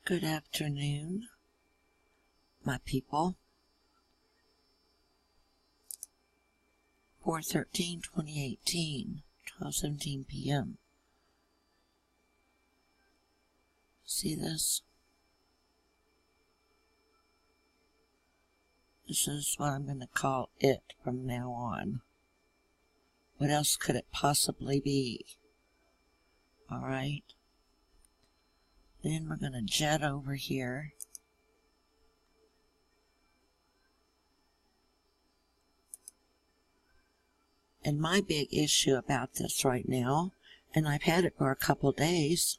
Good afternoon, my people. 4/13/2018, 12:17 p.m. See this? This is what I'm going to call it from now on. What else could it possibly be? Alright. Then we're going to jet over here. And my big issue about this right now, and I've had it for a couple days,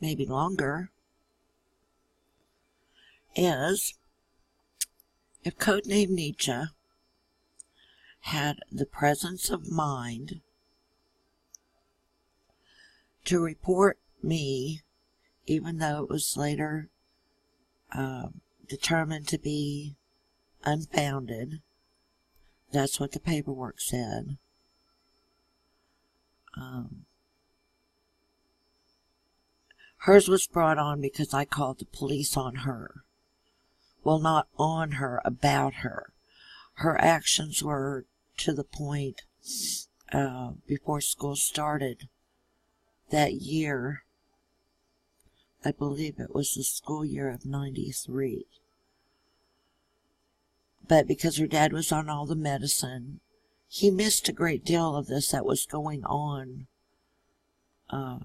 maybe longer, is if Codename Nietzsche had the presence of mind to report me, even though it was later determined to be unfounded. That's what the paperwork said. Hers was brought on because I called the police on her. Well, not on her, about her. Her actions were to the point before school started that year. I believe it was the school year of 93. But because her dad was on all the medicine, he missed a great deal of this that was going on. How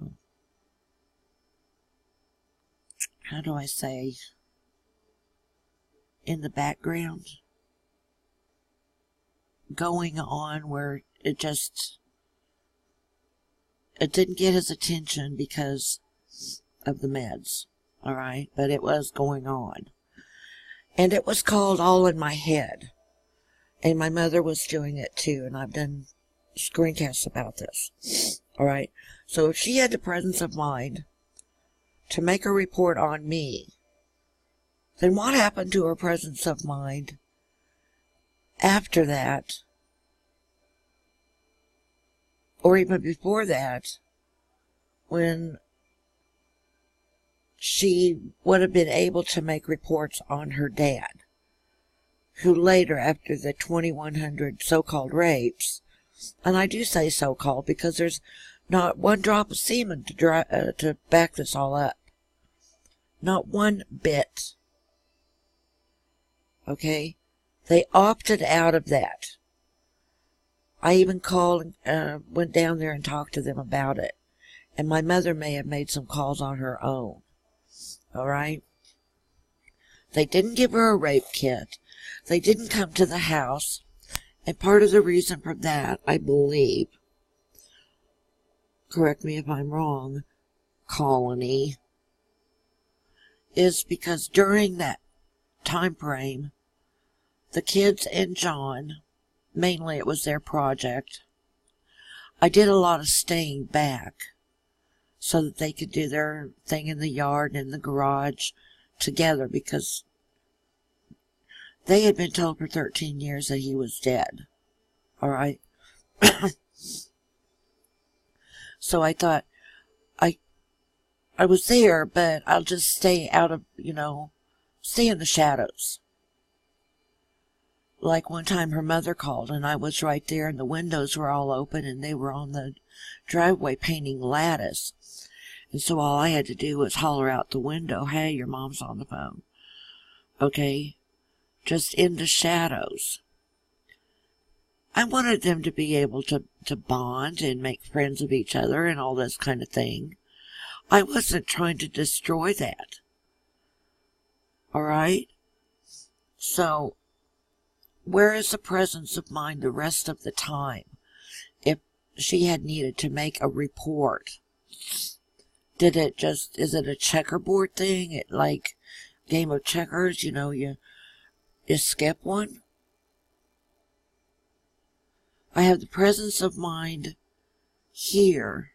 do I say? In the background. Going on where it didn't get his attention because of the meds. Alright? But it was going on. And it was called all in my head. And my mother was doing it too. And I've done screencasts about this. Alright? So if she had the presence of mind to make a report on me, then what happened to her presence of mind after that? Or even before that, when she would have been able to make reports on her dad, who later, after the 2,100 so-called rapes, and I do say so-called because there's not one drop of semen to back this all up. Not one bit. Okay? They opted out of that. I even called and went down there and talked to them about it. And my mother may have made some calls on her own. Alright? They didn't give her a rape kit. They didn't come to the house. And part of the reason for that, I believe, correct me if I'm wrong, Colony, is because during that time frame, the kids and John, mainly it was their project, I did a lot of staying back so that they could do their thing in the yard and in the garage together, because they had been told for 13 years that he was dead. Alright? So I thought, I was there, but I'll just stay out of, stay in the shadows. Like one time her mother called and I was right there and the windows were all open and they were on the driveway painting lattice. And so all I had to do was holler out the window, "Hey, your mom's on the phone." Okay? Just in the shadows. I wanted them to be able to bond and make friends of each other and all this kind of thing. I wasn't trying to destroy that. Alright? So, where is the presence of mind the rest of the time? If she had needed to make a report, is it a checkerboard thing? Like game of checkers, you skip one? I have the presence of mind here,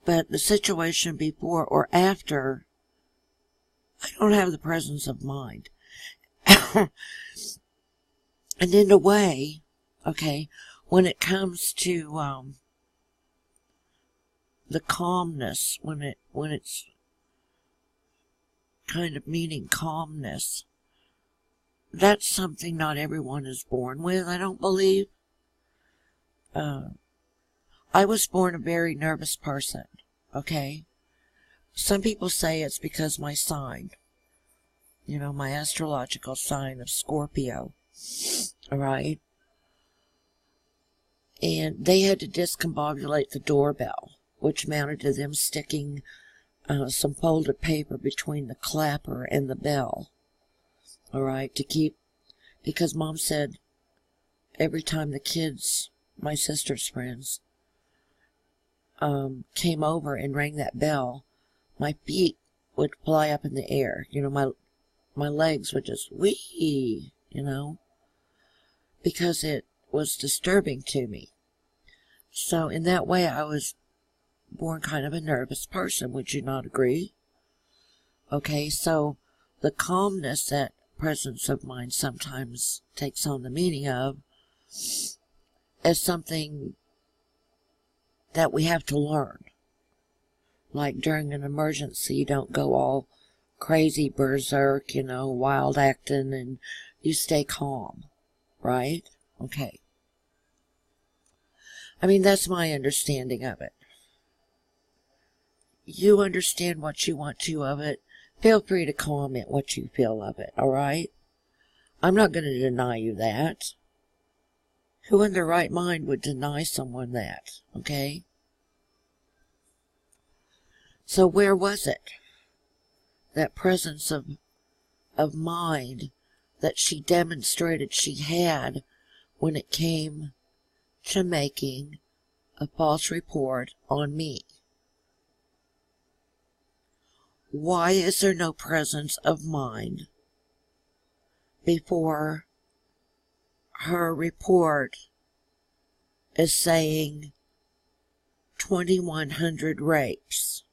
but the situation before or after, I don't have the presence of mind. And in a way, okay, when it comes to the calmness, when it's kind of meaning calmness, that's something not everyone is born with, I don't believe. I was born a very nervous person, okay? Some people say it's because my sign, my astrological sign of Scorpio, alright? And they had to discombobulate the doorbell, which amounted to them sticking some folded paper between the clapper and the bell, alright, to keep, because Mom said every time the kids, my sister's friends, came over and rang that bell, my feet would fly up in the air. My legs would just whee, because it was disturbing to me. So in that way, I was born kind of a nervous person. Would you not agree? Okay, so the calmness that presence of mind sometimes takes on the meaning of is something that we have to learn. Like during an emergency, you don't go all crazy berserk, wild acting, and you stay calm, right? Okay. I mean, that's my understanding of it. You understand what you want to of it. Feel free to comment what you feel of it, alright? I'm not going to deny you that. Who in their right mind would deny someone that, okay? So where was it? That presence of mind that she demonstrated she had when it came to making a false report on me. Why is there no presence of mind before her report is saying 2,100 rapes?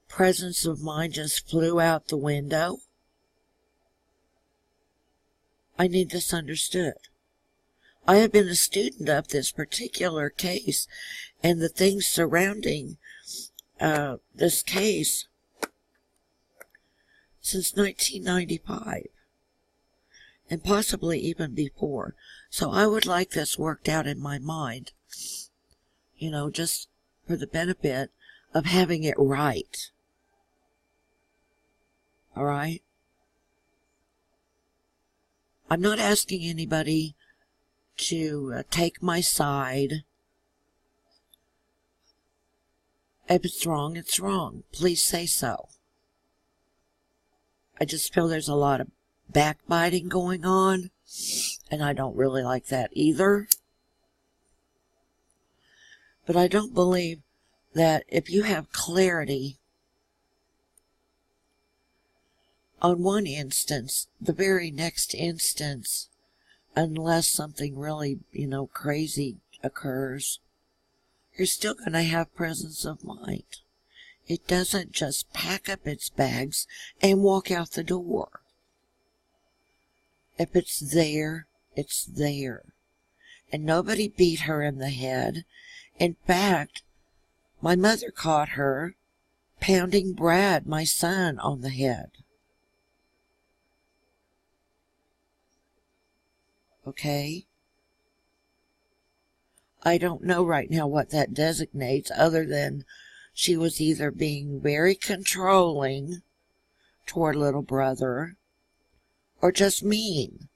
Presence of mind just flew out the window? I need this understood. I have been a student of this particular case and the things surrounding this case since 1995 and possibly even before. So I would like this worked out in my mind, just for the benefit of having it right. Alright? I'm not asking anybody to take my side. If it's wrong, it's wrong. Please say so. I just feel there's a lot of backbiting going on, and I don't really like that either. But I don't believe that if you have clarity on one instance, the very next instance, unless something really, crazy occurs, you're still going to have presence of mind. It doesn't just pack up its bags and walk out the door. If it's there, it's there. And nobody beat her in the head. In fact, my mother caught her pounding Brad, my son, on the head. Okay? I don't know right now what that designates other than she was either being very controlling toward little brother or just mean.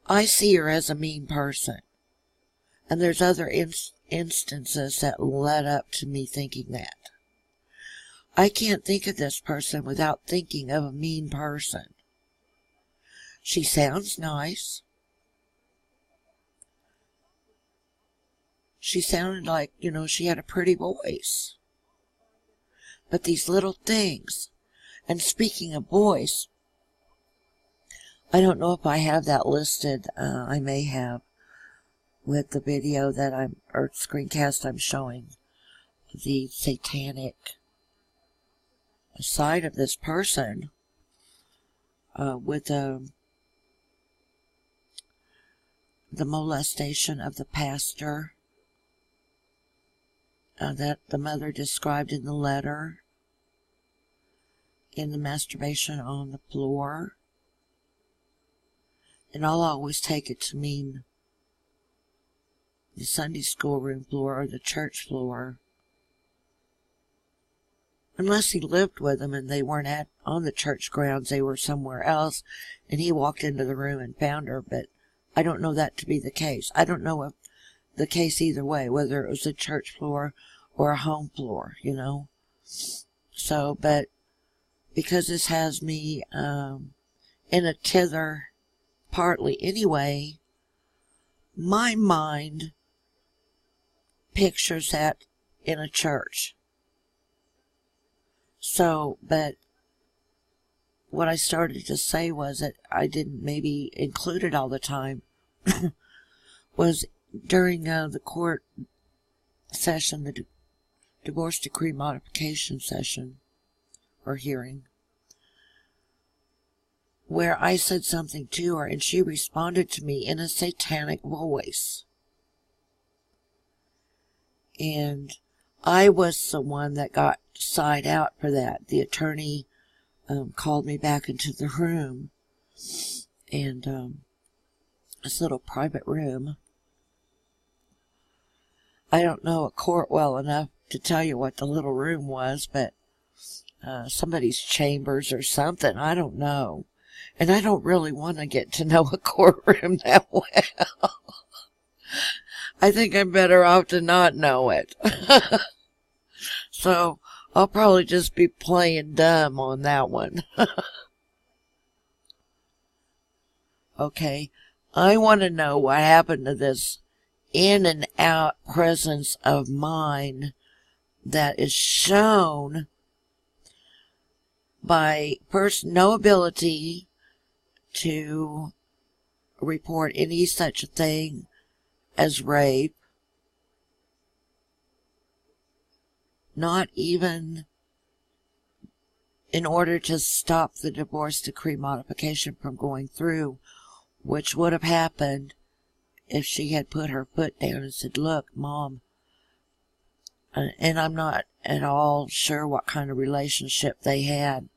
I see her as a mean person. And there's other instances that led up to me thinking that. I can't think of this person without thinking of a mean person. She sounds nice. She sounded like, she had a pretty voice. But these little things, and speaking of voice, I don't know if I have that listed. I may have with the video that or screencast I'm showing. The satanic side of this person with the molestation of the pastor that the mother described in the letter, in the masturbation on the floor. And I'll always take it to mean the Sunday school room floor or the church floor. Unless he lived with them and they weren't on the church grounds, they were somewhere else, and he walked into the room and found her, but I don't know that to be the case. I don't know if the case either way, whether it was a church floor or a home floor, you know. So, but because this has me in a tither, partly anyway, my mind pictures that in a church. So, but what I started to say was that I didn't maybe include it all the time, was during the court session, the divorce decree modification session, or hearing, where I said something to her and she responded to me in a satanic voice. And I was the one that got side out for that. The attorney called me back into the room, and this little private room. I don't know a court well enough to tell you what the little room was, but somebody's chambers or something. I don't know. And I don't really want to get to know a courtroom that well. I think I'm better off to not know it. So I'll probably just be playing dumb on that one. Okay, I want to know what happened to this in and out presence of mind that is shown by first no ability to report any such a thing as rape, not even in order to stop the divorce decree modification from going through, which would have happened if she had put her foot down and said, look, Mom, and I'm not at all sure what kind of relationship they had.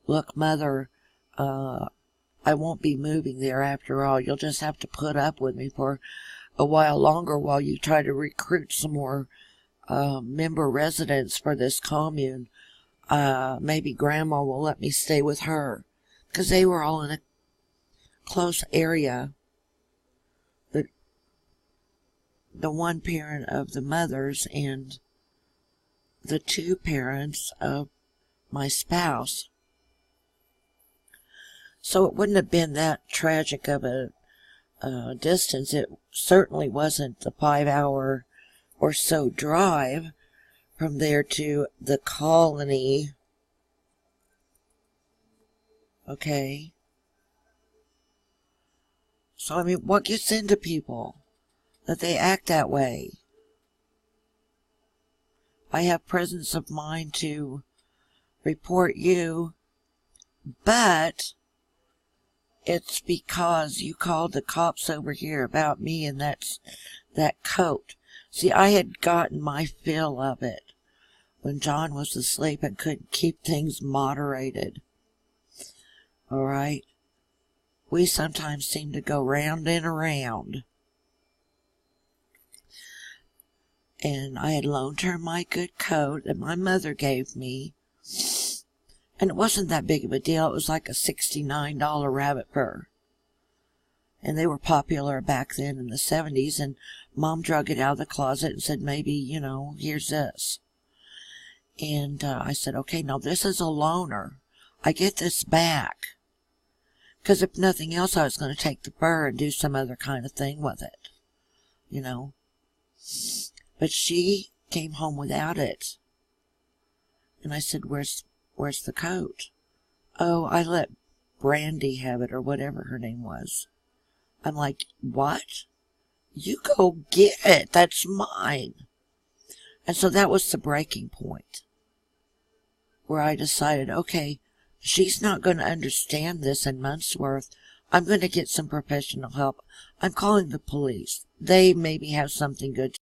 Look, Mother, I won't be moving there after all. You'll just have to put up with me for a while longer while you try to recruit some more member residents for this commune. Maybe Grandma will let me stay with her, because they were all in a close area. The one parent of the mothers and the two parents of my spouse. So it wouldn't have been that tragic of a distance. It certainly wasn't the 5-hour or so drive from there to the colony. Okay. So, I mean, what gets into people that they act that way? I have presence of mind to report you, but it's because you called the cops over here about me and that's that coat. See, I had gotten my fill of it when John was asleep and couldn't keep things moderated. All right? We sometimes seem to go round and around. And I had loaned her my good coat that my mother gave me. And it wasn't that big of a deal. It was like a $69 rabbit fur. And they were popular back then in the 70s. And Mom drug it out of the closet and said, maybe, you know, here's this. And I said, okay, now this is a loaner. I get this back. Because if nothing else, I was going to take the fur and do some other kind of thing with it. You know. But she came home without it. And I said, where's the coat? Oh, I let Brandy have it, or whatever her name was. I'm like, what? You go get it. That's mine. And so that was the breaking point, where I decided, okay, she's not going to understand this in months' worth. I'm going to get some professional help. I'm calling the police. They maybe have something good